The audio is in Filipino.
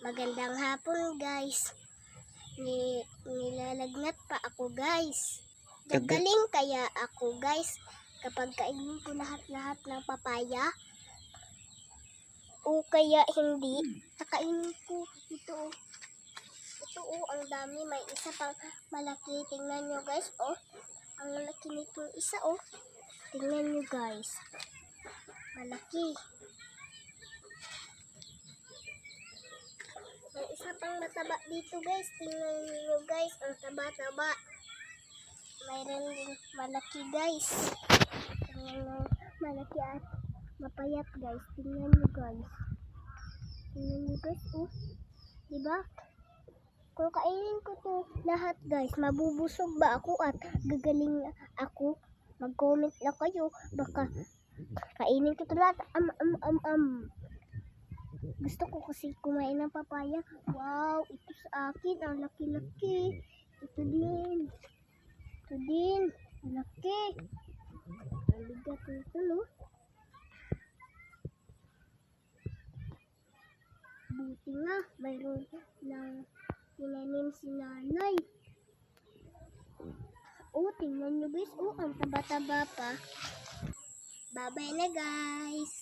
Magandang hapon guys. Nilalagnat pa ako guys. Gagaling kaya ako guys kapag kainin ko lahat-lahat ng papaya. O kaya hindi. Kakainin ko ito. Ito ang dami. May isa pang malaki. Tingnan nyo guys. Ang malaki nitong isa Tingnan nyo guys. Malaki. May isa pang mataba dito guys. Tingnan nyo guys. Ang taba-taba. Mayroon din malaki guys. Tingnan nyo. Malaki at mapayat guys. Tingnan nyo guys. Tingnan nyo guys. Diba? Kung kainin ko to lahat guys, mabubusog ba ako at gagaling ako? Mag-comment lang kayo. Baka kainin ko to lahat. Gusto ko kasi kumain ng papaya. Wow, ito sa akin. Ang laki-laki. Ito din. Ito din. Ang laki. Ang ligat ito, no? Buti nga. Mayroon ng tinanim si nanay. Tingnan nyo guys. Ang taba-taba pa. Bye-bye na guys.